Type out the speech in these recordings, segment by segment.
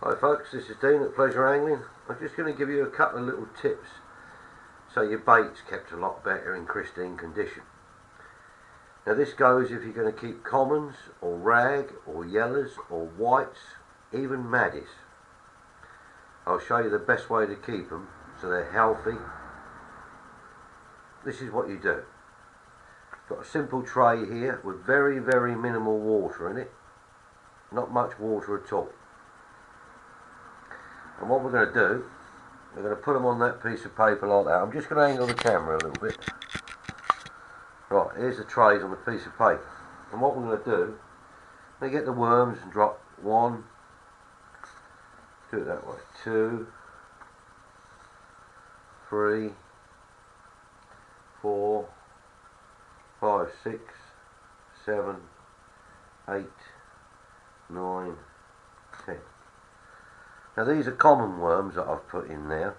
Hi folks, this is Dean at Pleasure Angling. I'm just going to give you a couple of little tips so your bait's kept a lot better in pristine condition. Now this goes if you're going to keep commons or rag or yellows or whites, even maddies. I'll show you the best way to keep them so they're healthy. This is what you do. Got a simple tray here with very minimal water in it. Not much water at all. And what we're going to do, we're going to put them on that piece of paper like that. I'm just going to angle the camera a little bit. Right, here's the trays on the piece of paper. And what we're going to do, we get the worms and drop 1, do it that way, 2, 3, 4, 5, 6, 7, 8, 9, 10. Now these are common worms that I've put in there,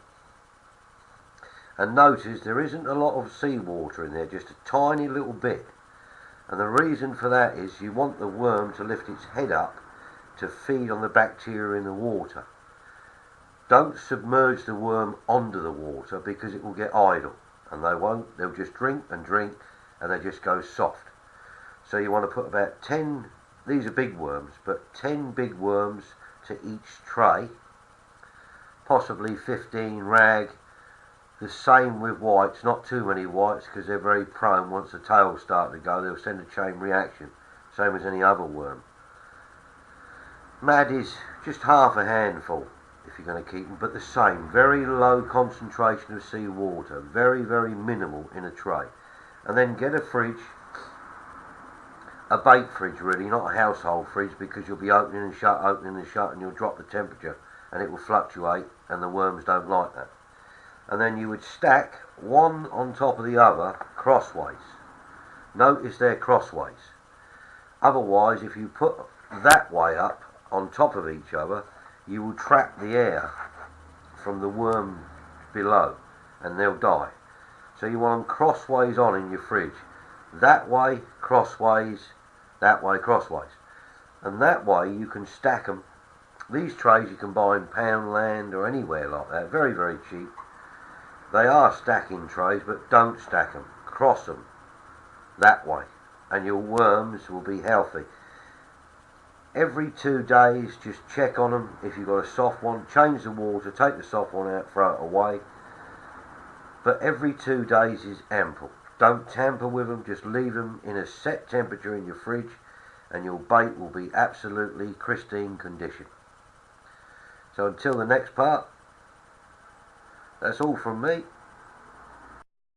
and notice there isn't a lot of seawater in there, just a tiny little bit, and the reason for that is you want the worm to lift its head up to feed on the bacteria in the water. Don't submerge the worm onto the water because it will get idle, and they'll just drink and drink and they just go soft. So you want to put about 10, these are big worms, but 10 big worms to each tray, possibly 15 rag. The same with whites, not too many whites because they're very prone. Once the tails start to go, they'll send a chain reaction, same as any other worm. Maddies, just half a handful if you're going to keep them, but the same, very low concentration of sea water, very minimal in a tray. And then get a fridge, a bait fridge really, not a household fridge, because you'll be opening and shut, and you'll drop the temperature and it will fluctuate, and the worms don't like that. And then you would stack one on top of the other crossways. Notice they're crossways. Otherwise, if you put that way up on top of each other, you will trap the air from the worm below and they'll die. So you want them crossways on in your fridge. That way, crossways, that way, crossways. And that way you can stack them. These trays you can buy in Poundland or anywhere like that, very cheap. They are stacking trays, but don't stack them, cross them that way, and your worms will be healthy. Every 2 days, just check on them. If you've got a soft one, change the water, take the soft one out, throw it away. But every 2 days is ample. Don't tamper with them, just leave them in a set temperature in your fridge, and your bait will be absolutely pristine condition. So until the next part, that's all from me.